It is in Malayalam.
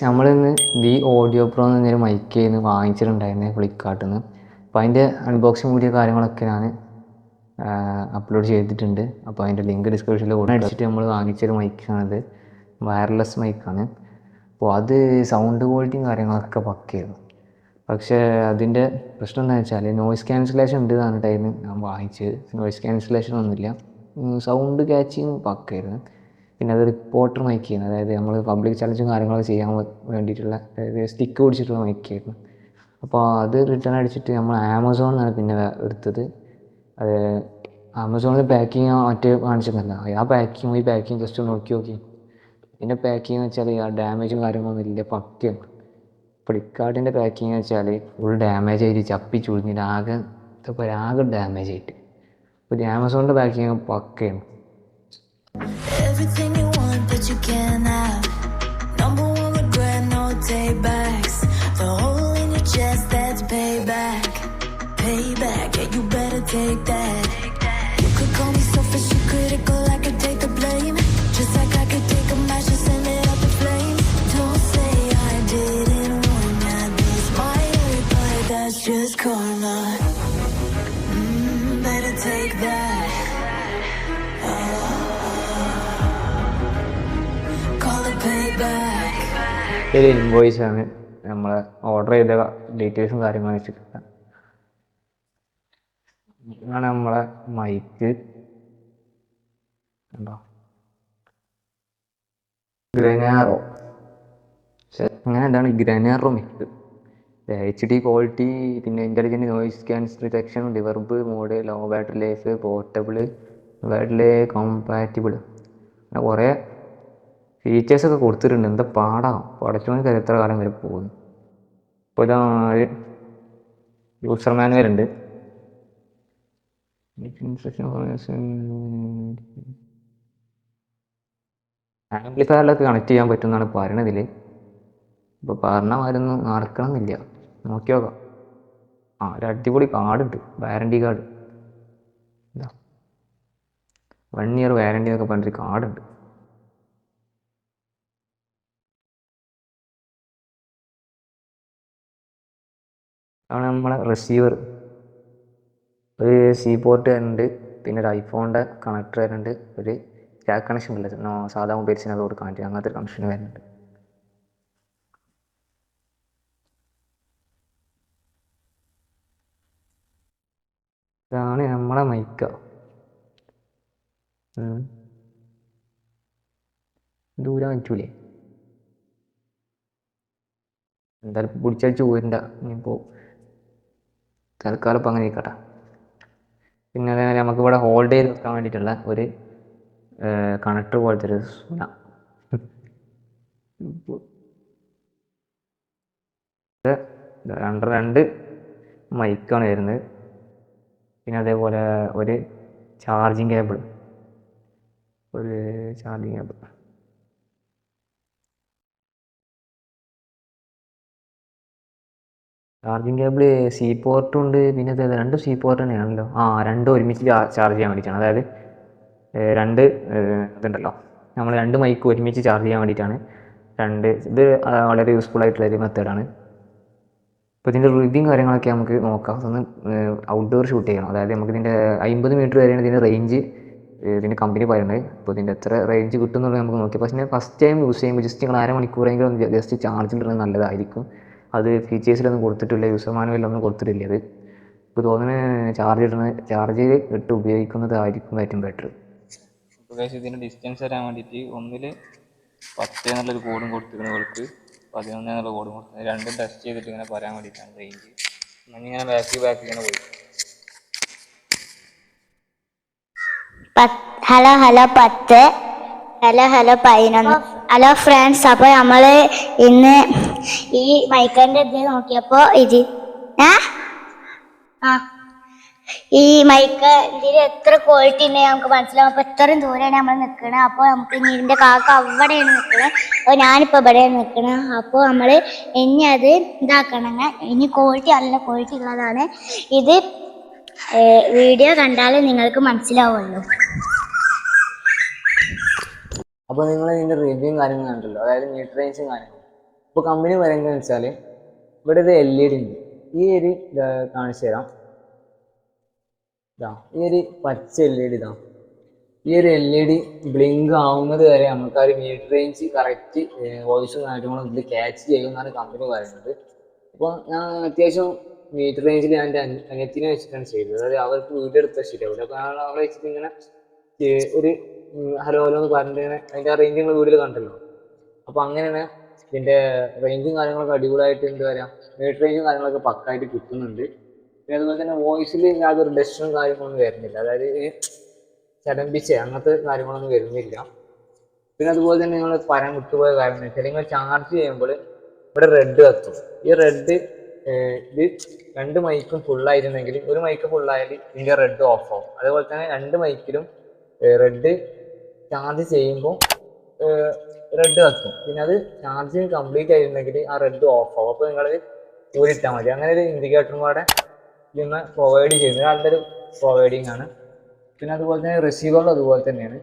നമ്മളിന്ന് ദി ഓഡിയോ പ്രോ എന്നൊരു മൈക്ക് വാങ്ങിച്ചിട്ടുണ്ടായിരുന്നു ഫ്ലിപ്കാർട്ടിൽ നിന്ന്. അപ്പോൾ അതിൻ്റെ അൺബോക്സിങ് വീഡിയോ കാര്യങ്ങളൊക്കെ ഞാൻ അപ്ലോഡ് ചെയ്തിട്ടുണ്ട്. അപ്പോൾ അതിൻ്റെ ലിങ്ക് ഡിസ്ക്രിപ്ഷനിൽ അടിച്ചിട്ട് നമ്മൾ വാങ്ങിച്ചൊരു മൈക്കാണിത്. വയർലെസ് മൈക്കാണ്. അപ്പോൾ അത് സൗണ്ട് ക്വാളിറ്റിയും കാര്യങ്ങളൊക്കെ പക്കയായിരുന്നു. പക്ഷേ അതിൻ്റെ പ്രശ്നം എന്താണെന്ന് വെച്ചാൽ നോയ്സ് ക്യാൻസലേഷൻ ഉണ്ട് പറഞ്ഞിട്ടായിരുന്നു ഞാൻ വാങ്ങിച്ചത്. നോയ്സ് ക്യാൻസലേഷൻ ഒന്നുമില്ല, സൗണ്ട് ക്യാച്ചിങ് പക്കയായിരുന്നു. പിന്നെ അത് റിപ്പോർട്ടർ മൈക്കായിരുന്നു, അതായത് നമ്മൾ പബ്ലിക് ചലഞ്ചും കാര്യങ്ങളൊക്കെ ചെയ്യാൻ വേണ്ടിയിട്ടുള്ള, അതായത് സ്റ്റിക്ക് പിടിച്ചിട്ടുള്ള മൈക്കായിരുന്നു. അപ്പോൾ അത് റിട്ടേൺ അടിച്ചിട്ട് നമ്മൾ ആമസോണിൽ നിന്നാണ് പിന്നെ എടുത്തത്. അത് ആമസോണിൽ പാക്കിങ് മറ്റേ കാണിച്ചിരുന്നല്ല, ആ പാക്കിങ് ഈ പാക്കിങ് ജസ്റ്റ് നോക്കി പിന്നെ പാക്കിങ് എന്ന് വെച്ചാൽ ആ ഡാമേജും കാര്യങ്ങളൊന്നും ഇല്ല, പക്കയാണ്. ഫ്ലിപ്കാർട്ടിൻ്റെ പാക്കിങ് എന്ന് വെച്ചാൽ ഫുൾ ഡാമേജ് ആയിട്ട് ചപ്പി ചുളിഞ്ഞിട്ട് ആകെ ഡാമേജ് ആയിട്ട്. അപ്പോൾ ആമസോണിൻ്റെ packing പക്കയാണ്. Everything you want that you can have. Number one regret, no take backs. The hole in your chest, that's payback. Payback, yeah, you better take that. You could call me selfish, you critical, I could take the blame. Just like I could take a match and send it up in flames. Don't say I didn't warn ya, this might hurt, but that's just karma. Better take that. ഒരു ഇൻവോയ്സാണ് നമ്മൾ ഓർഡർ ചെയ്ത ഡീറ്റെയിൽസും കാര്യങ്ങളും വെച്ചിട്ട്. ഇതാണ് നമ്മളെ മൈക്ക്. ഉണ്ടോ ഗ്രനാറോ, അങ്ങനെ എന്താണ് ഗ്രനാറോ മൈക്ക്. HD ക്വാളിറ്റി, പിന്നെ intelligent noise cancel detection, reverb mode, low battery life, portable, widely compatible, അങ്ങനെ കുറേ ഫീച്ചേഴ്സൊക്കെ കൊടുത്തിട്ടുണ്ട്. എന്താ പടച്ചോന് എത്ര കാലം വരെ പോകുന്നു. ഇപ്പോൾ ഇതാ ഒരു യൂസർ മാനുവൽ ഉണ്ട്. ആംപ്ലിഫയറിലൊക്കെ കണക്ട് ചെയ്യാൻ പറ്റുമെന്നാണ് പറയണതിൽ. ഇപ്പോൾ പറഞ്ഞമാരൊന്നും നടക്കണമെന്നില്ല, നോക്കി നോക്കാം. ഒരു അടിപൊളി കാർഡുണ്ട്, വാറണ്ടി കാർഡ്. എന്താ 1 year വാറണ്ടി എന്നൊക്കെ പറഞ്ഞൊരു കാർഡുണ്ട്. ആണ് നമ്മളെ റിസീവർ. ഒരു സി പോർട്ട് വരുന്നുണ്ട്, പിന്നെ ഒരു ഐഫോണിൻ്റെ കണക്ടർ വരുന്നുണ്ട്, ഒരു ജാക്ക് കണക്ഷൻ ഇല്ല, സാധാ മൊബൈൽസിന് അത് കൊടുക്കാൻ പറ്റും, അങ്ങനത്തെ ഒരു കണക്ഷൻ വരുന്നുണ്ട്. ഇതാണ് നമ്മളെ മൈക്ക. ദൂരം പറ്റൂലേ, എന്തായാലും പിടിച്ചടിച്ച് പോയിട്ടുണ്ട്. ഇനിയിപ്പോൾ തൽക്കാലം ഇപ്പം അങ്ങനെ ഇരിക്കട്ടെ. പിന്നെ അതേപോലെ നമുക്കിവിടെ ഹോൾഡ് ചെയ്ത് വെക്കാൻ വേണ്ടിയിട്ടുള്ള ഒരു കണക്ടർ പോലത്തെ ഒരു സുന. രണ്ട് മൈക്കാണ് വരുന്നത്. പിന്നെ അതേപോലെ ഒരു charging cable. Charging cable C പോർട്ടും ഉണ്ട്, പിന്നെ രണ്ട് സി പോർട്ട് തന്നെയാണല്ലോ. രണ്ടും ഒരുമിച്ച് ചാർജ് ചെയ്യാൻ വേണ്ടിയിട്ടാണ്. അതായത് രണ്ട് ഇതുണ്ടല്ലോ, നമ്മൾ രണ്ട് മൈക്ക് ഒരുമിച്ച് ചാർജ് ചെയ്യാൻ വേണ്ടിയിട്ടാണ്. ഇത് വളരെ യൂസ്ഫുൾ ആയിട്ടുള്ളൊരു മെത്തേഡാണ്. അപ്പോൾ ഇതിൻ്റെ റിവ്യൂ കാര്യങ്ങളൊക്കെ നമുക്ക് നോക്കാം. ഒന്ന് ഔട്ട്ഡോർ ഷൂട്ട് ചെയ്യണം, അതായത് നമുക്ക് ഇതിൻ്റെ 50 മീറ്റർ വരെയാണ് ഇതിൻ്റെ റേഞ്ച് ഇതിൻ്റെ കമ്പനി പറയുന്നത്. അപ്പോൾ ഇതിൻ്റെ എത്ര റേഞ്ച് കിട്ടും എന്നുള്ളത് നമുക്ക് നോക്കി. പക്ഷേ ഫസ്റ്റ് ടൈം യൂസ് ചെയ്യുമ്പോൾ ജസ്റ്റ് നിങ്ങൾ അരമണിക്കൂറെങ്കിലും ജസ്റ്റ് ചാർജിലിടുന്നത് നല്ലതായിരിക്കും. അത് ഫീച്ചേഴ്സിലൊന്നും കൊടുത്തിട്ടില്ല, യൂസർ മാനുവലൊന്നും കൊടുത്തിട്ടില്ല. അത് ഇപ്പോൾ തോന്നുന്നത് ചാർജ് ഇട്ട് ഉപയോഗിക്കുന്നതായിരിക്കും ഏറ്റവും ബെറ്റർ. ഇതിൻ്റെ ഡിസ്റ്റൻസ് തരാൻ വേണ്ടിയിട്ട് 1-10 എന്നുള്ളൊരു കോഡും കൊടുത്തിരുന്നു, ഇവർക്ക് 11 എന്നുള്ള കോഡും കൊടുത്തത്. രണ്ടും ടെസ്റ്റ് ചെയ്തിട്ട് ഇങ്ങനെ പറയാൻ വേണ്ടിയിട്ടാണ് റേഞ്ച്. ഇങ്ങനെ ബാക്ക് ഇങ്ങനെ പോയി. Hello 10, hello 11. ഹലോ ഫ്രണ്ട്സ്, അപ്പോൾ നമ്മൾ ഇന്ന് ഈ മൈക്കിൻ്റെ ഇത് നോക്കിയപ്പോൾ ഈ മൈക്ക് ഇതിൽ എത്ര ക്വാളിറ്റി ഉണ്ടെങ്കിൽ നമുക്ക് മനസ്സിലാവും. അപ്പോൾ എത്രയും ദൂരെയാണ് നമ്മൾ നിൽക്കുന്നത്. അപ്പോൾ നമുക്ക് ഇനി ഇതിൻ്റെ കാക്ക അവിടെയാണ് നിൽക്കുന്നത്, അപ്പോൾ ഞാനിപ്പോൾ ഇവിടെയാണ് നിൽക്കുന്നത്. അപ്പോൾ നമ്മൾ ഇനി അത് ഇതാക്കണം. ഇനി ക്വാളിറ്റി നല്ല ക്വാളിറ്റി ഉള്ളതാണ്. ഇത് വീഡിയോ കണ്ടാൽ നിങ്ങൾക്ക് മനസ്സിലാവുമല്ലോ. അപ്പോൾ നിങ്ങൾ ഇതിൻ്റെ റിവ്യൂവും കാര്യങ്ങളും കണ്ടല്ലോ, അതായത് മീറ്റർ റേഞ്ചും കാര്യങ്ങളും. ഇപ്പോൾ കമ്പനി പറയുന്നത് വെച്ചാൽ ഇവിടെ ഒരു LED ഉണ്ട്. ഈ ഒരു കാണിച്ചു തരാം. ഈ ഒരു പച്ച LED ഇതാ, ഈ ഒരു LED ബ്ലിങ്ക് ആവുന്നത് വരെ നമുക്ക് ആ ഒരു മീറ്റർ റേഞ്ച് കറക്റ്റ് വോയിസും കാര്യങ്ങളും ഇതിൽ ക്യാച്ച് ചെയ്യുമെന്നാണ് കമ്പനി പറയുന്നത്. അപ്പോൾ ഞാൻ അത്യാവശ്യം മീറ്റർ റേഞ്ചിൽ ഞാൻ എൻ്റെ അനിയത്തിനെ വെച്ചിട്ടാണ് ചെയ്തത്. അതായത് അവർക്ക് വീഡിയോ എടുത്താൽ ശരിയാവില്ല. അപ്പോൾ ഞാൻ അവളെ വെച്ചിട്ട് ഇങ്ങനെ ഒരു ഹലോ ഹലോ എന്ന് പറഞ്ഞിട്ട് ഇങ്ങനെ അതിൻ്റെ ആ റേഞ്ച് നിങ്ങൾ വീഡിയോയിൽ കണ്ടല്ലോ. അപ്പോൾ അങ്ങനെയാണ് ഇതിൻ്റെ റേഞ്ചും കാര്യങ്ങളൊക്കെ അടിപൊളിയായിട്ട് എന്ത് പറയാം, മീറ്റർ റേഞ്ചും കാര്യങ്ങളൊക്കെ പക്കായിട്ട് കിട്ടുന്നുണ്ട്. പിന്നെ അതുപോലെ തന്നെ വോയിസിൽ യാതൊരു ഡെസ്റ്റും കാര്യങ്ങളൊന്നും വരുന്നില്ല, അതായത് ചടമ്പിച്ച അങ്ങനത്തെ കാര്യങ്ങളൊന്നും വരുന്നില്ല. പിന്നെ അതുപോലെ തന്നെ നിങ്ങൾ പറയാൻ വിട്ടുപോയ കാര്യം എന്ന് വെച്ചാൽ നിങ്ങൾ ചാർജ് ചെയ്യുമ്പോൾ ഇവിടെ റെഡ് കത്തും. ഈ റെഡ് ഇത് 2 മൈക്കും ഫുള്ളായിരുന്നെങ്കിൽ ഒരു മൈക്ക് ഫുള്ളായാൽ ഇതിൻ്റെ റെഡ് ഓഫ് ആവും. അതേപോലെ തന്നെ 2 മൈക്കിലും റെഡ് ചാർജ് ചെയ്യുമ്പോൾ റെഡ് കത്തും. പിന്നെ അത് ചാർജിങ് കംപ്ലീറ്റ് ആയിരുന്നെങ്കിൽ ആ റെഡ് ഓഫ് ആവും. അപ്പോൾ നിങ്ങൾ ഊരിട്ടാൽ മതി. അങ്ങനെ ഒരു ഇൻഡിക്കേറ്ററും കൂടെ ഇതിന് പ്രൊവൈഡ് ചെയ്യുന്നത് നല്ലൊരു പ്രൊവൈഡിങ് ആണ്. പിന്നെ അതുപോലെ തന്നെ റിസീവറും അതുപോലെ തന്നെയാണ്.